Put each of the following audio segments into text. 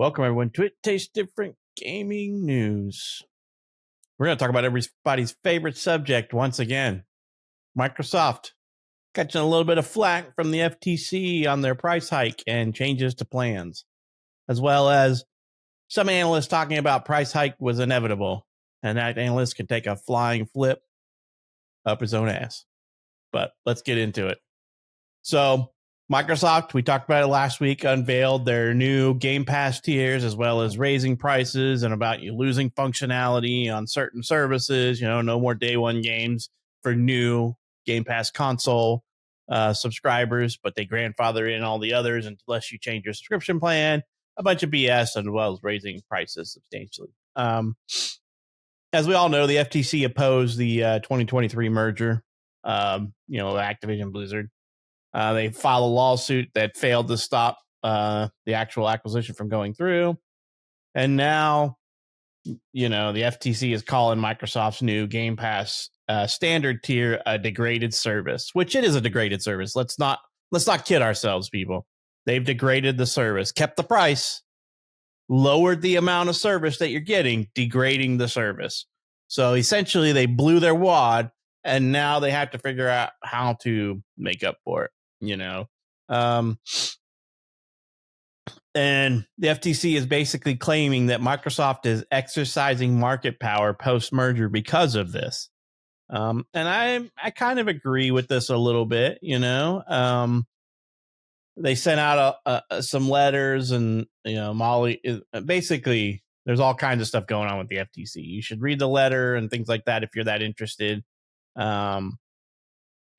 Welcome everyone to It Tastes Different Gaming News. We're going to talk about everybody's favorite subject once again. Microsoft catching a little bit of flack from the FTC on their price hike and changes to plans, as well as some analysts talking about price hike was inevitable, and that analyst can take a flying flip up his own ass. But let's get into it. So Microsoft, we talked about it last week, unveiled their new GamePass tiers, as well as raising prices and about you losing functionality on certain services. You know, no more day one games for new GamePass console subscribers, but they grandfather in all the others unless you change your subscription plan. A bunch of BS, as well as raising prices substantially. As we all know, the FTC opposed the 2023 merger, Activision Blizzard. They filed a lawsuit that failed to stop the actual acquisition from going through. And now, the FTC is calling Microsoft's new Game Pass standard tier a degraded service, which it is a degraded service. Let's not kid ourselves, people. They've degraded the service, kept the price, lowered the amount of service that you're getting, degrading the service. So essentially, they blew their wad, and now they have to figure out how to make up for it. And the FTC is basically claiming that Microsoft is exercising market power post-merger because of this. And I kind of agree with this a little bit, They sent out some letters and, Molly, basically there's all kinds of stuff going on with the FTC. You should read the letter and things like that if you're that interested.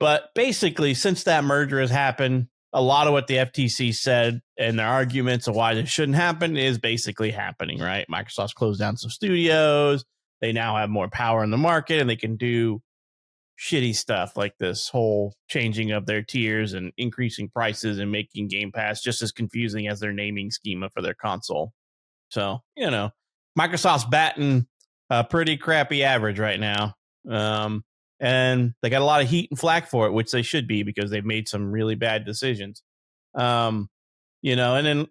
But basically, since that merger has happened, a lot of what the FTC said and their arguments of why this shouldn't happen is basically happening, right? Microsoft's closed down some studios. They now have more power in the market, and they can do shitty stuff like this whole changing of their tiers and increasing prices and making Game Pass just as confusing as their naming schema for their console. So, Microsoft's batting a pretty crappy average right now. And they got a lot of heat and flack for it, which they should be because they've made some really bad decisions. And then,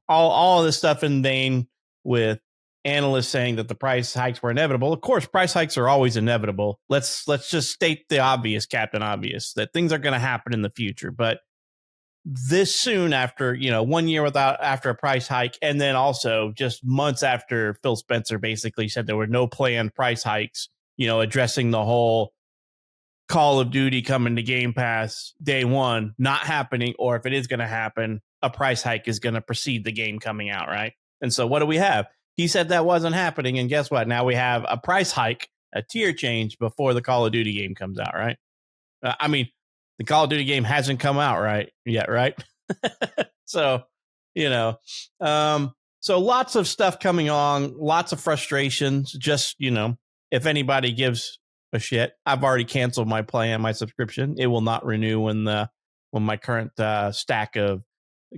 all of this stuff in vain with analysts saying that the price hikes were inevitable. Of course, price hikes are always inevitable. Let's just state the obvious, Captain Obvious, that things are going to happen in the future. But this soon after, 1 year after a price hike, and then also just months after Phil Spencer basically said there were no planned price hikes, addressing the whole Call of Duty coming to Game Pass day one, not happening, or if it is going to happen, a price hike is going to precede the game coming out, right? And so what do we have? He said that wasn't happening, and guess what? Now we have a price hike, a tier change before the Call of Duty game comes out, right? The Call of Duty game hasn't come out yet, right? So, so lots of stuff coming on, lots of frustrations. Just, if anybody gives a shit, I've already canceled my plan, my subscription. It will not renew when my current stack of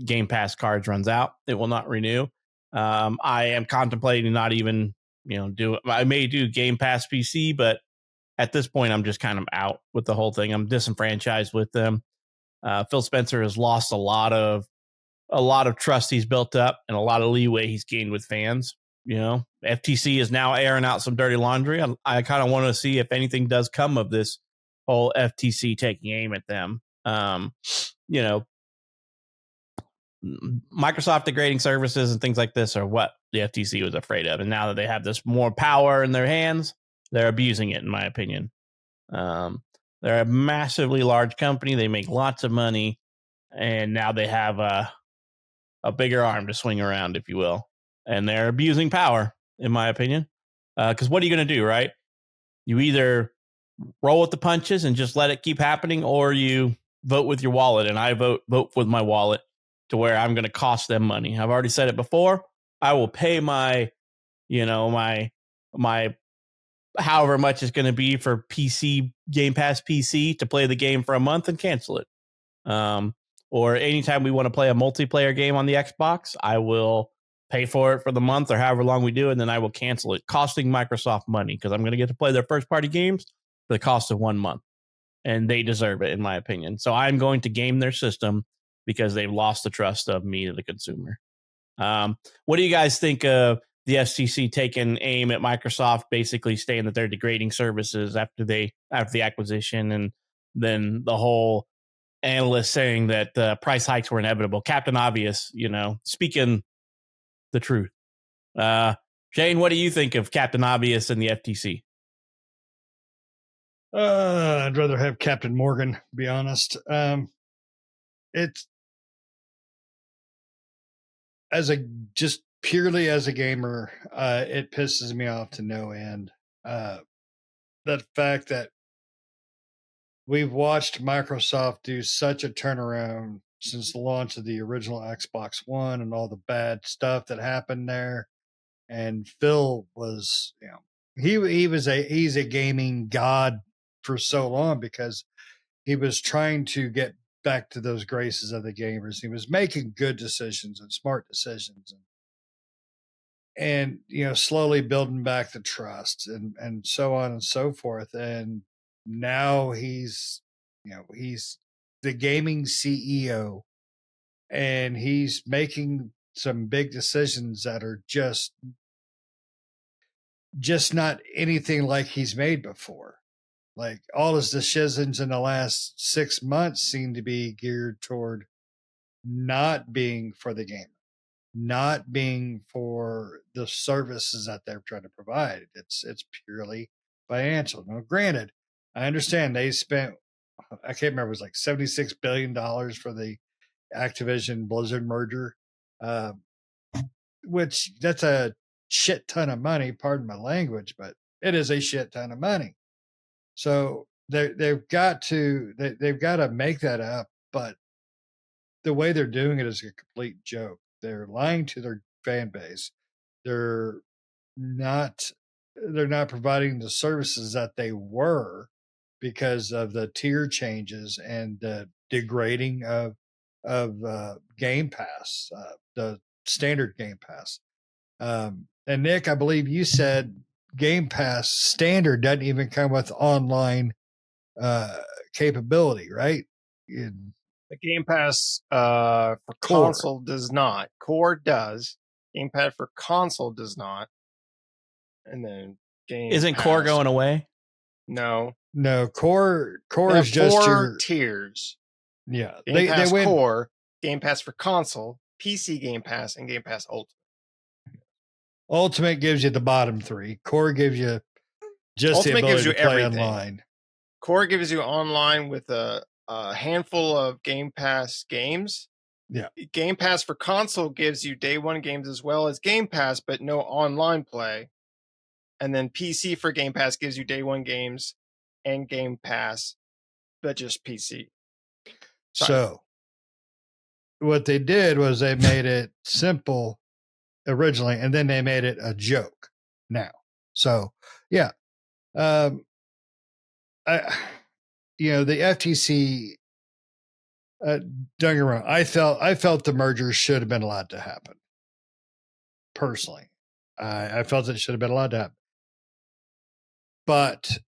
Game Pass cards runs out. It will not renew. I am contemplating not even, I may do Game Pass PC, but at this point, I'm just kind of out with the whole thing. I'm disenfranchised with them. Phil Spencer has lost a lot of trust he's built up and a lot of leeway he's gained with fans. FTC is now airing out some dirty laundry. I kind of want to see if anything does come of this whole FTC taking aim at them. Microsoft degrading services and things like this are what the FTC was afraid of. And now that they have this more power in their hands, they're abusing it, in my opinion. They're a massively large company. They make lots of money. And now they have a bigger arm to swing around, if you will. And they're abusing power, in my opinion. Because what are you going to do, right? You either roll with the punches and just let it keep happening, or you vote with your wallet. And I vote with my wallet to where I'm going to cost them money. I've already said it before. I will pay my however much it's going to be for PC, Game Pass PC, to play the game for a month and cancel it. Or anytime we want to play a multiplayer game on the Xbox, I will pay for it for the month or however long we do, and then I will cancel it, costing Microsoft money because I'm going to get to play their first-party games for the cost of 1 month. And they deserve it, in my opinion. So I'm going to game their system because they've lost the trust of me, the consumer. What do you guys think of the FTC taking aim at Microsoft, basically saying that they're degrading services after the acquisition, and then the whole analyst saying that price hikes were inevitable? Captain Obvious, speaking the truth. Shane, what do you think of Captain Obvious and the FTC? I'd rather have Captain Morgan, to be honest. It's just purely as a gamer, it pisses me off to no end. The fact that we've watched Microsoft do such a turnaround since the launch of the original Xbox One and all the bad stuff that happened there. And Phil was, he's a gaming god for so long because he was trying to get back to those graces of the gamers. He was making good decisions and smart decisions, and slowly building back the trust and so on and so forth. And now he's the gaming CEO, and he's making some big decisions that are just not anything like he's made before. Like all his decisions in the last 6 months seem to be geared toward not being for the gamer, not being for the services that they're trying to provide. It's purely financial. Now, granted, I understand they spent, I can't remember, it was like $76 billion for the Activision Blizzard merger, which that's a shit ton of money. Pardon my language, but it is a shit ton of money. So they've got to make that up, but the way they're doing it is a complete joke. They're lying to their fan base. They're not providing the services that they were because of the tier changes and the degrading of Game Pass, the standard Game Pass. And Nick, I believe you said Game Pass standard doesn't even come with online capability, right? The Game Pass for console does not. Core does. Game Pass for console does not. And then Isn't Core going away? No. Core is just your tiers. Yeah, Game Pass Core, Game Pass for console, PC Game Pass, and Game Pass Ultimate. Ultimate gives you the bottom three. Core gives you just Ultimate the ability gives you to play everything. online. Core gives you online with a handful of Game Pass games. Yeah. Game Pass for console gives you day one games as well as Game Pass, but no online play. And then PC for Game Pass gives you day one games and Game Pass, but just PC. Sorry. So what they did was they made it simple originally, and then they made it a joke now. So yeah. The FTC, don't get me wrong, I felt the merger should have been allowed to happen. Personally, I felt it should have been allowed to happen. But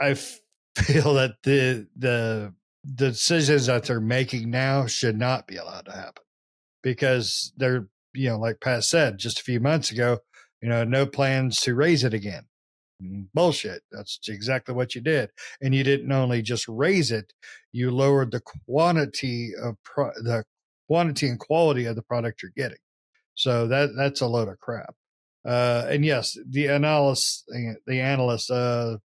I feel that the decisions that they're making now should not be allowed to happen, because they're, like Pat said just a few months ago, no plans to raise it again. Bullshit. That's exactly what you did. And you didn't only just raise it, you lowered the quantity of the quantity and quality of the product you're getting. So that's a load of crap. And yes, the analysts, they're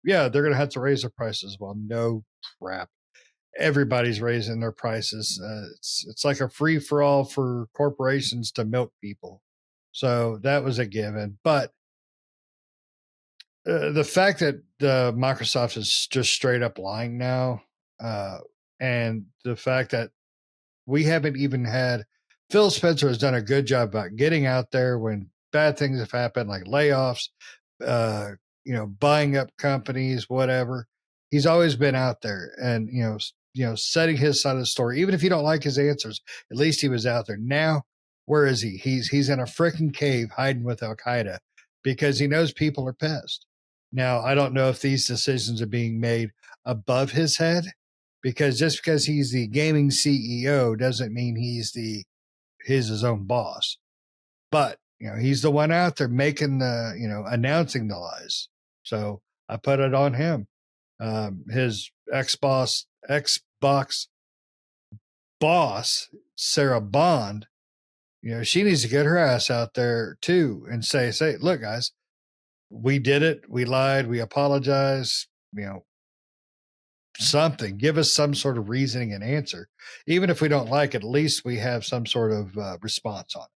going to have to raise their prices. Well, no crap. Everybody's raising their prices. It's like a free for all for corporations to milk people. So that was a given. But the fact that Microsoft is just straight up lying now, and the fact that we haven't even had, Phil Spencer has done a good job about getting out there when bad things have happened, like layoffs, buying up companies, whatever. He's always been out there and, setting his side of the story. Even if you don't like his answers, at least he was out there. Now, where is he? He's in a freaking cave hiding with Al Qaeda because he knows people are pissed. Now, I don't know if these decisions are being made above his head, because just because he's the gaming CEO doesn't mean he's his own boss. But, he's the one out there making announcing the lies. So I put it on him. His Xbox boss, Sarah Bond, she needs to get her ass out there too and say, look, guys, we did it. We lied. We apologize. Something. Give us some sort of reasoning and answer. Even if we don't like it, at least we have some sort of response on it.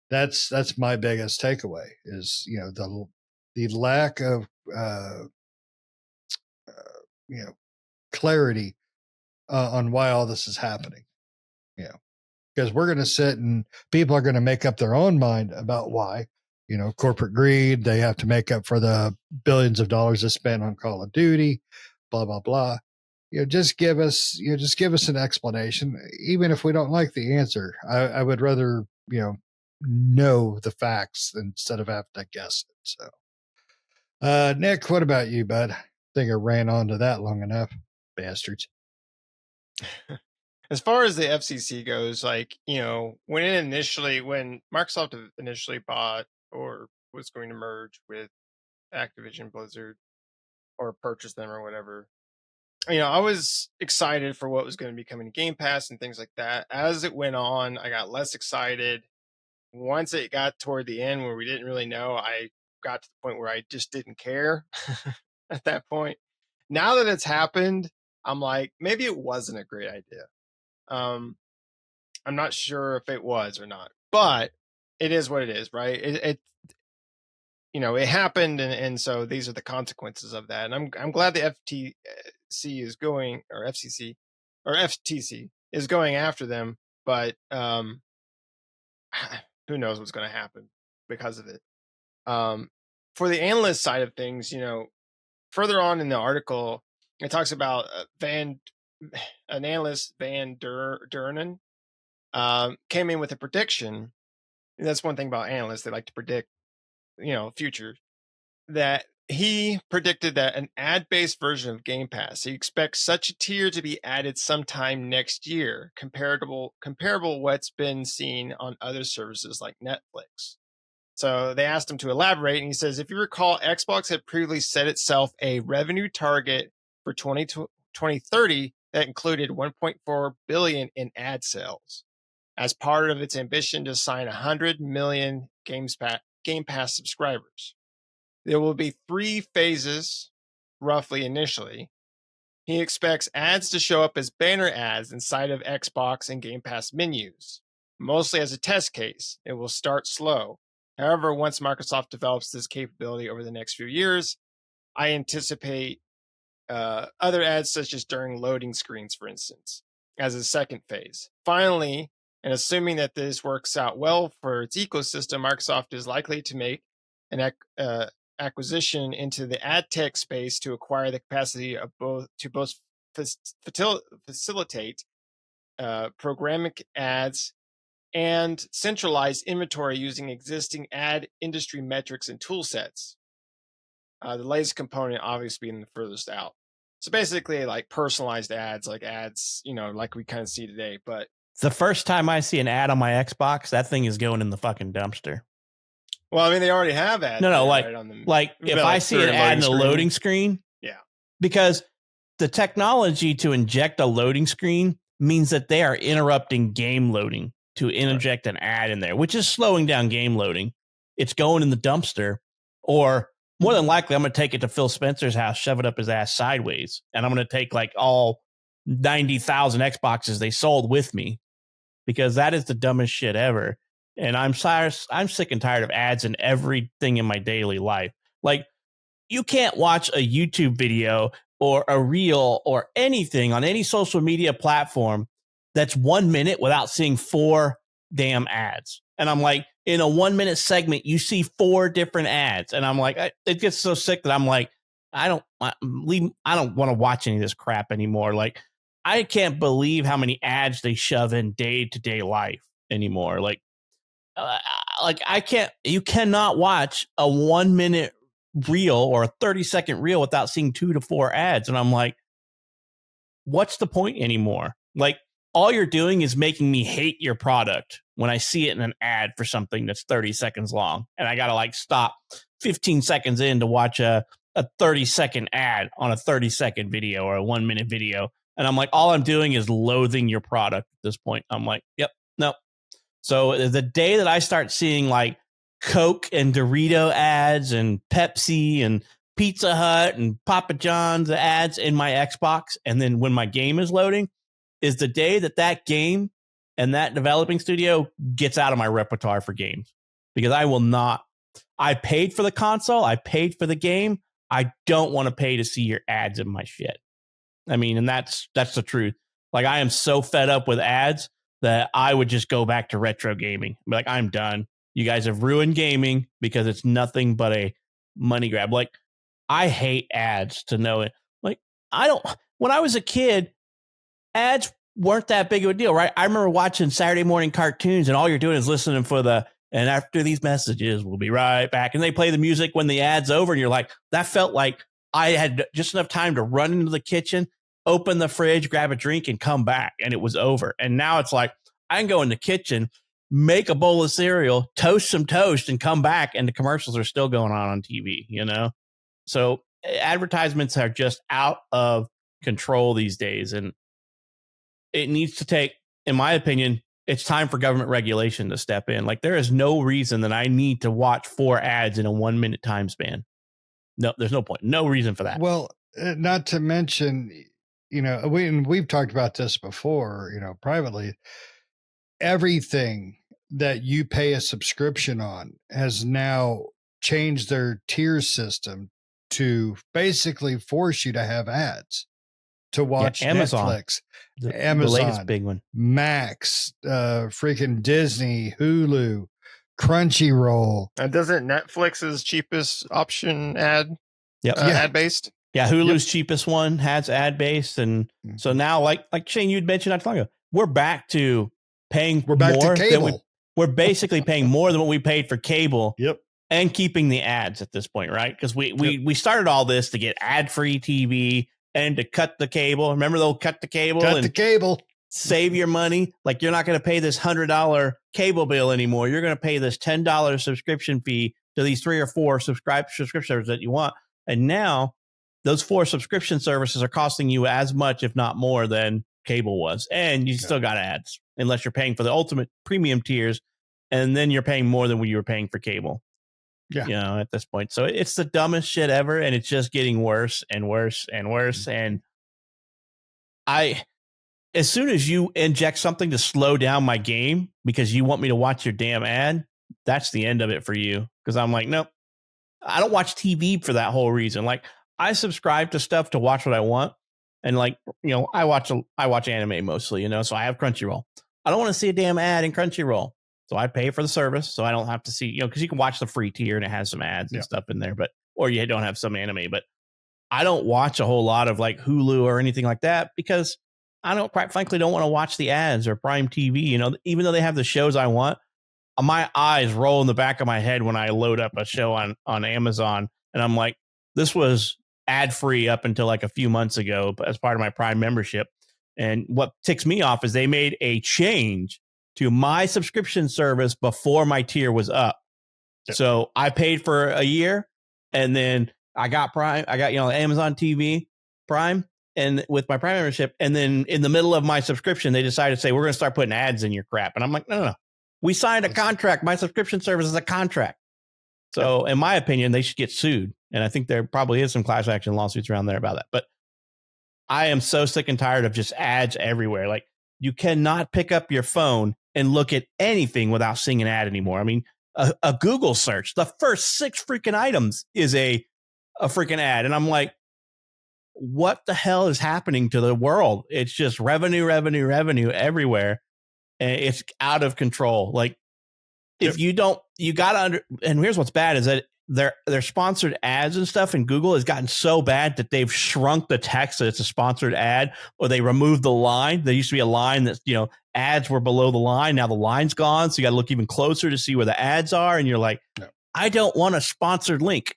That's my biggest takeaway is, the lack of, clarity on why all this is happening. Because we're going to sit and people are going to make up their own mind about why. Corporate greed. They have to make up for the billions of dollars they spent on Call of Duty. Blah blah blah. Just give us an explanation, even if we don't like the answer. I would rather know the facts instead of having to guess it. So, Nick, what about you, bud? I think I ran on to that long enough, bastards. As far as the FCC goes, when Microsoft initially bought or was going to merge with Activision Blizzard or purchase them or whatever, I was excited for what was going to be coming to Game Pass and things like that. As it went on, I got less excited. Once it got toward the end where we didn't really know, I got to the point where I just didn't care at that point. Now that it's happened, I'm like, maybe it wasn't a great idea. I'm not sure if it was or not, but it is what it is, right? It happened, and so these are the consequences of that. And I'm glad the FTC is going, or FCC, or FTC is going after them, but who knows what's going to happen because of it. For the analyst side of things, further on in the article, it talks about an analyst, Van Durnen, came in with a prediction. That's one thing about analysts. They like to predict, future. That he predicted that an ad-based version of Game Pass, he expects such a tier to be added sometime next year, comparable what's been seen on other services like Netflix. So they asked him to elaborate, and he says, if you recall, Xbox had previously set itself a revenue target for 2030 that included 1.4 billion in ad sales as part of its ambition to sign 100 million Game Pass subscribers. There will be 3 phases, roughly initially. He expects ads to show up as banner ads inside of Xbox and Game Pass menus, mostly as a test case. It will start slow. However, once Microsoft develops this capability over the next few years, I anticipate other ads such as during loading screens, for instance, as a second phase. Finally, and assuming that this works out well for its ecosystem, Microsoft is likely to make an acquisition into the ad tech space to acquire the capacity of both facilitate programmatic ads and centralize inventory using existing ad industry metrics and tool sets. The latest component obviously being the furthest out. So basically like personalized ads, like ads, like we kind of see today. But the first time I see an ad on my Xbox, that thing is going in the fucking dumpster. Well, I mean, they already have ads. No, right on the, if I see an ad in a loading screen, yeah, because the technology to inject a loading screen means that they are interrupting game loading to interject an ad in there, which is slowing down game loading. It's going in the dumpster, or more than likely, I'm going to take it to Phil Spencer's house, shove it up his ass sideways, and I'm going to take like all 90,000 Xboxes they sold with me, because that is the dumbest shit ever. And I'm sick and tired of ads in everything in my daily life. Like, you can't watch a YouTube video or a reel or anything on any social media platform that's 1 minute without seeing 4 damn ads. And I'm like, in a 1 minute segment, you see 4 different ads. And I'm like, it gets so sick that I'm like, I don't want to watch any of this crap anymore. Like, I can't believe how many ads they shove in day-to-day life anymore. You cannot watch a 1 minute reel or a 30-second reel without seeing 2 to 4 ads. And I'm like, what's the point anymore? Like, all you're doing is making me hate your product when I see it in an ad for something that's 30 seconds long, and I got to like stop 15 seconds in to watch a 30-second ad on a 30-second video or a 1 minute video. And I'm like, all I'm doing is loathing your product at this point. I'm like, yep, no. So the day that I start seeing like Coke and Dorito ads and Pepsi and Pizza Hut and Papa John's ads in my Xbox, and then when my game is loading, is the day that game and that developing studio gets out of my repertoire for games, because I will not. I paid for the console. I paid for the game. I don't want to pay to see your ads in my shit. I mean, and that's the truth. Like, I am so fed up with ads that I would just go back to retro gaming. Be like, I'm done. You guys have ruined gaming because it's nothing but a money grab. Like, I hate ads to know it. Like, when I was a kid, ads weren't that big of a deal, right? I remember watching Saturday morning cartoons and all you're doing is listening for and after these messages, we'll be right back. And they play the music when the ad's over. And you're like, that felt like I had just enough time to run into the kitchen, open the fridge, grab a drink, and come back. And it was over. And now it's like, I can go in the kitchen, make a bowl of cereal, toast some toast, and come back. And the commercials are still going on TV, you know? So advertisements are just out of control these days. And it needs to take, in my opinion, it's time for government regulation to step in. Like, there is no reason that I need to watch 4 ads in a 1 minute time span. No, there's no point. No reason for that. Well, not to mention, you know, we've talked about this before, you know, privately. Everything that you pay a subscription on has now changed their tier system to basically force you to have ads to watch. Amazon. Netflix, Amazon, the latest big one, Max, freaking Disney, Hulu, Crunchyroll. And doesn't Netflix's cheapest option ad ad based? Yeah, Hulu's cheapest one has ad based, and so now, like Shane, you'd mentioned not too long ago, we're back to paying. We're back more to cable. We're basically paying more than what we paid for cable. Yep. And keeping the ads at this point, right? Because we started all this to get ad-free TV and to cut the cable. Remember, they'll cut the cable. Cut the cable. Save your money. Like, you're not going to pay this $100 cable bill anymore. You're going to pay this $10 subscription fee to these 3 or 4 subscription services that you want. And now those 4 subscription services are costing you as much, if not more, than cable was. And you still got ads, unless you're paying for the ultimate premium tiers. And then you're paying more than what you were paying for cable. Yeah. You know, at this point. So it's the dumbest shit ever. And it's just getting worse and worse and worse. And as soon as you inject something to slow down my game because you want me to watch your damn ad, that's the end of it for you. Because I'm like, nope, I don't watch TV for that whole reason. Like, I subscribe to stuff to watch what I want. And like, you know, I watch anime mostly, you know, so I have Crunchyroll. I don't want to see a damn ad in Crunchyroll. So I pay for the service, so I don't have to see, you know, because you can watch the free tier and it has some ads and stuff in there, or you don't have some anime. But I don't watch a whole lot of like Hulu or anything like that because I don't, quite frankly, don't want to watch the ads or Prime TV. You know, even though they have the shows I want, my eyes roll in the back of my head when I load up a show on Amazon, and I'm like, this was ad free up until like a few months ago, but as part of my Prime membership. And what ticks me off is they made a change to my subscription service before my tier was up. Yep. So I paid for a year, and then I got Prime. I got, you know, Amazon TV Prime, and with my Prime membership. And then in the middle of my subscription, they decided to say, we're going to start putting ads in your crap. And I'm like, no. We signed a contract. My subscription service is a contract. So in my opinion, they should get sued. And I think there probably is some class action lawsuits around there about that. But I am so sick and tired of just ads everywhere. Like, you cannot pick up your phone and look at anything without seeing an ad anymore. I mean, a Google search, the first 6 freaking items is a freaking ad. And I'm like, what the hell is happening to the world? It's just revenue everywhere. And it's out of control. Like, if you don't, you got to and here's what's bad is that their sponsored ads and stuff in Google has gotten so bad that they've shrunk the text that it's a sponsored ad, or they removed the line. There used to be a line that, you know, ads were below the line. Now the line's gone. So you got to look even closer to see where the ads are. And you're like, no. I don't want a sponsored link.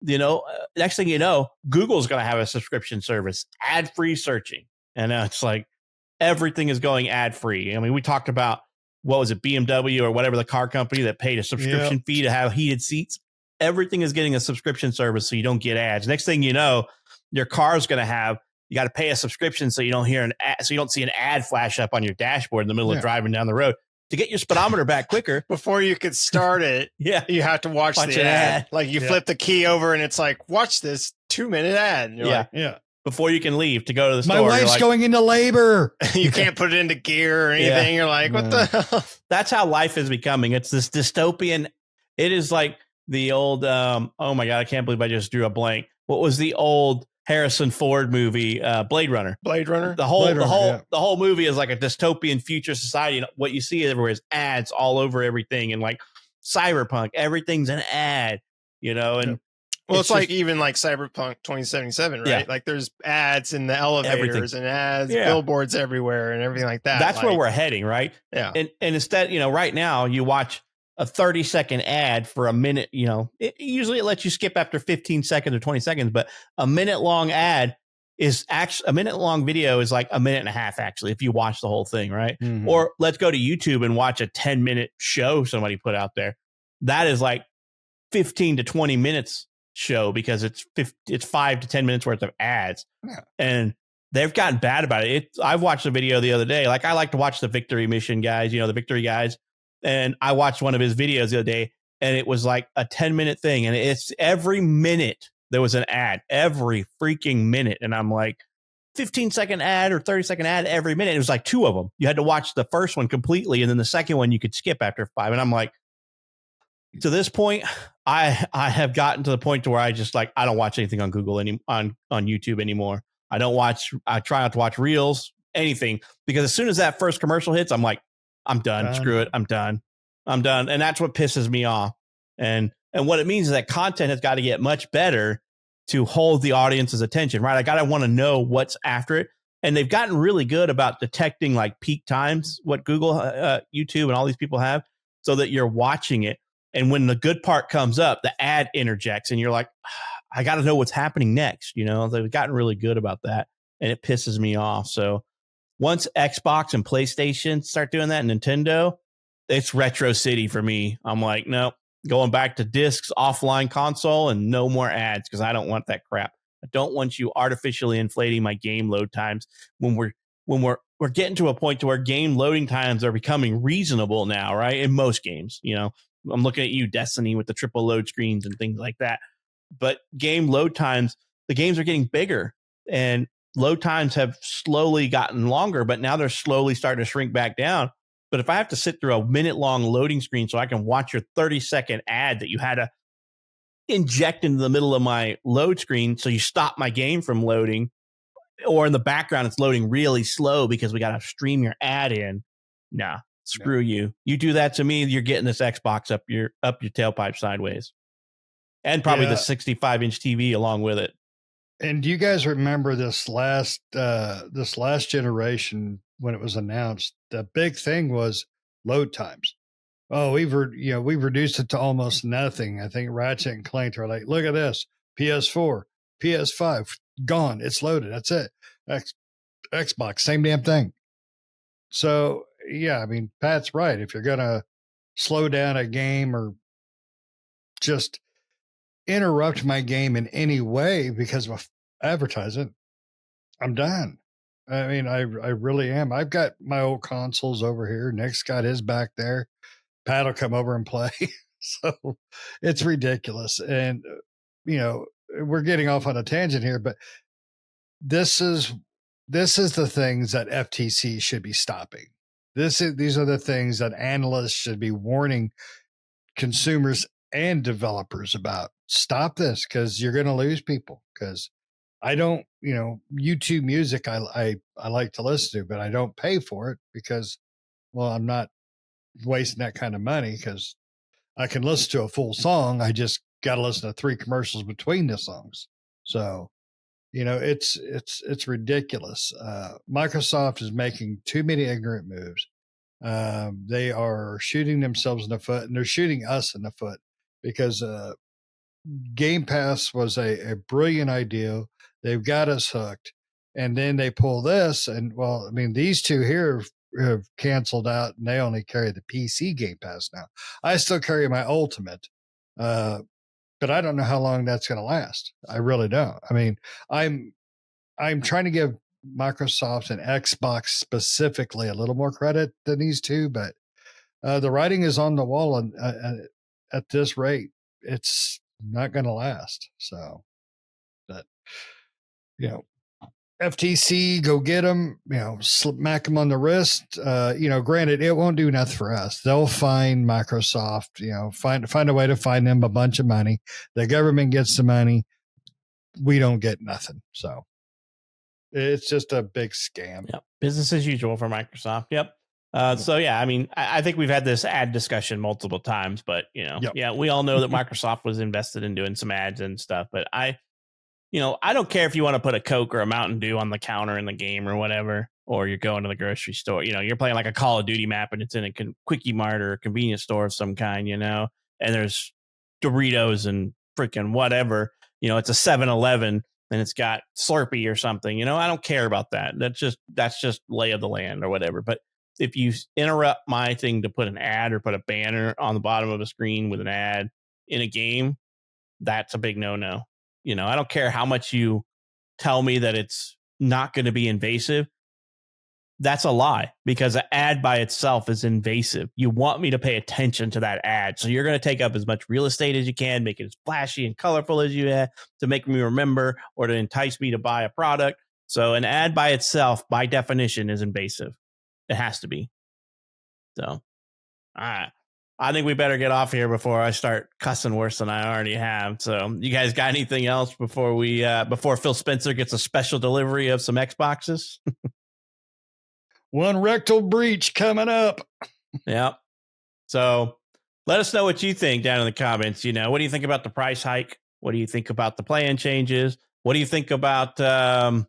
You know, next thing you know, Google's going to have a subscription service, ad-free searching. And it's like everything is going ad-free. I mean, we talked about what was it, BMW or whatever the car company that paid a subscription fee to have heated seats. Everything is getting a subscription service so you don't get ads. Next thing you know, your car's going to have, you got to pay a subscription so you don't hear an ad, so you don't see an ad flash up on your dashboard in the middle of driving down the road. To get your speedometer back quicker. Before you could start it, you have to watch the ad. Like you flip the key over and it's like, watch this 2-minute ad. And you're like, before you can leave to go to the store. My wife's going into labor. You can't put it into gear or anything. You're like, what the hell? That's how life is becoming. It's this dystopian. It is like the old, oh my God, I can't believe I just drew a blank. What was the old Harrison Ford movie, Blade Runner? The whole movie is like a dystopian future society. And what you see everywhere is ads all over everything, and like cyberpunk, everything's an ad, and well, it's like just, even like Cyberpunk 2077, right? Yeah. Like there's ads in the elevators and ads, billboards everywhere, and everything like that. That's where we're heading, right? Yeah. And instead, right now you watch a 30-second ad for a minute, usually it lets you skip after 15 seconds or 20 seconds, but a minute-long ad is actually, a minute-long video is like a minute and a half, actually, if you watch the whole thing, right? Mm-hmm. Or let's go to YouTube and watch a 10-minute show somebody put out there. That is like 15 to 20 minutes show because it's 5 to 10 minutes worth of ads. Yeah. And they've gotten bad about it. I've watched a video the other day. Like I like to watch the Victory Mission guys, the Victory guys. And I watched one of his videos the other day, and it was like a 10-minute thing. And it's every minute there was an ad, every freaking minute. And I'm like, 15-second ad or 30-second ad every minute. It was like 2 of them. You had to watch the first one completely, and then the second one you could skip after 5. And I'm like, to this point, I have gotten to the point to where I just I don't watch anything on Google on YouTube anymore. I try not to watch reels, anything, because as soon as that first commercial hits, I'm like, I'm done. Screw it. I'm done. And that's what pisses me off. And what it means is that content has got to get much better to hold the audience's attention, right? I got to want to know what's after it. And they've gotten really good about detecting like peak times, what Google, YouTube and all these people have, so that you're watching it. And when the good part comes up, the ad interjects and you're like, I got to know what's happening next. They've gotten really good about that, and it pisses me off. So once Xbox and PlayStation start doing that, and Nintendo, it's Retro City for me. I'm like, no, going back to discs, offline console, and no more ads, because I don't want that crap. I don't want you artificially inflating my game load times when we're getting to a point to where game loading times are becoming reasonable now, right? In most games, I'm looking at you, Destiny, with the triple load screens and things like that. But game load times, the games are getting bigger, and load times have slowly gotten longer, but now they're slowly starting to shrink back down. But if I have to sit through a minute-long loading screen so I can watch your 30-second ad that you had to inject into the middle of my load screen so you stop my game from loading, or in the background it's loading really slow because we got to stream your ad in, nah, screw you. You do that to me, you're getting this Xbox up your tailpipe sideways. And probably the 65-inch TV along with it. And do you guys remember this last generation when it was announced? The big thing was load times. Oh, we've reduced it to almost nothing. I think Ratchet and Clank are like, look at this, PS4, PS5, gone. It's loaded. That's it. Xbox, same damn thing. So yeah, I mean, Pat's right. If you're gonna slow down a game or just interrupt my game in any way because of advertising, I'm done. I mean, I really am. I've got my old consoles over here. Nick's got his back there. Pat will come over and play. So it's ridiculous. And, we're getting off on a tangent here, but this is the things that FTC should be stopping. These are the things that analysts should be warning consumers and developers about. Stop this, because you're going to lose people. Because I don't, YouTube music I like to listen to, but I don't pay for it because, well, I'm not wasting that kind of money, because I can listen to a full song. I just got to listen to 3 commercials between the songs. So, it's ridiculous. Microsoft is making too many ignorant moves. They are shooting themselves in the foot, and they're shooting us in the foot, because Game Pass was a brilliant idea. They've got us hooked, and then they pull this, and well, I mean, these two here have canceled out and they only carry the PC Game Pass now. I still carry my Ultimate, but I don't know how long that's going to last. I really don't. I mean, I'm trying to give Microsoft and Xbox specifically a little more credit than these two, but the writing is on the wall, and at this rate, it's not going to last. So, but FTC, go get them. Smack them on the wrist. Granted, it won't do nothing for us. They'll find Microsoft. Find a way to find them a bunch of money. The government gets the money. We don't get nothing. So. It's just a big scam. Yep. Business as usual for Microsoft. Yep. So, yeah, I mean, I think we've had this ad discussion multiple times, but, yeah, we all know that Microsoft was invested in doing some ads and stuff. But I don't care if you want to put a Coke or a Mountain Dew on the counter in the game or whatever, or you're going to the grocery store. You're playing like a Call of Duty map and it's in a Quickie Mart or a convenience store of some kind, and there's Doritos and freaking whatever. It's a 7-Eleven. And it's got Slurpee or something, I don't care about that. That's just lay of the land or whatever. But if you interrupt my thing to put an ad or put a banner on the bottom of a screen with an ad in a game, that's a big no-no. I don't care how much you tell me that it's not going to be invasive. That's a lie, because an ad by itself is invasive. You want me to pay attention to that ad. So you're going to take up as much real estate as you can, make it as flashy and colorful as you have to make me remember or to entice me to buy a product. So an ad by itself, by definition, is invasive. It has to be. So, all right. I think we better get off here before I start cussing worse than I already have. So you guys got anything else before before Phil Spencer gets a special delivery of some Xboxes? One rectal breach coming up. Yep. So let us know what you think down in the comments. What do you think about the price hike? What do you think about the plan changes? What do you think about, the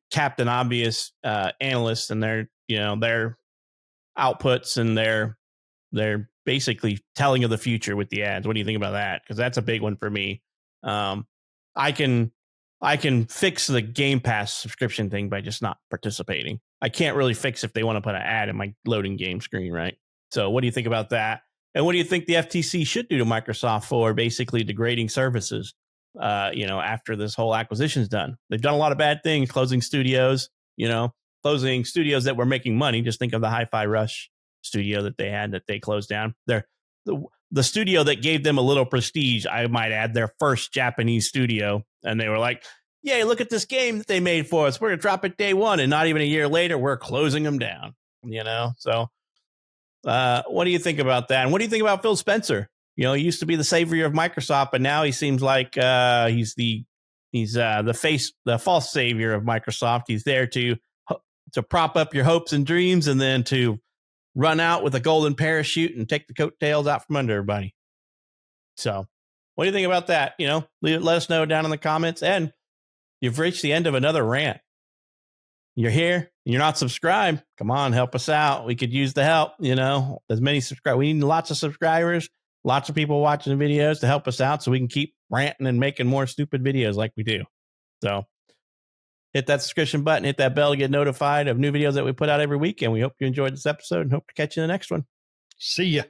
Captain Obvious analysts and their outputs and their basically telling of the future with the ads? What do you think about that? Because that's a big one for me. I can fix the Game Pass subscription thing by just not participating. I can't really fix if they want to put an ad in my loading game screen, right? So what do you think about that? And what do you think the FTC should do to Microsoft for basically degrading services, after this whole acquisition is done? They've done a lot of bad things, closing studios that were making money. Just think of the Hi-Fi Rush studio that they had that they closed down. The studio that gave them a little prestige, I might add, their first Japanese studio. And they were like, yay, look at this game that they made for us. We're going to drop it day one. And not even a year later, we're closing them down, So what do you think about that? And what do you think about Phil Spencer? He used to be the savior of Microsoft, but now he seems like he's the false savior of Microsoft. He's there to prop up your hopes and dreams and then to run out with a golden parachute and take the coattails out from under everybody. So what do you think about that? Let us know down in the comments. And you've reached the end of another rant. You're here and you're not subscribed. Come on, help us out. We could use the help. As many subscribers. We need lots of subscribers, lots of people watching the videos to help us out so we can keep ranting and making more stupid videos like we do. So hit that subscription button, hit that bell to get notified of new videos that we put out every week. And we hope you enjoyed this episode and hope to catch you in the next one. See ya.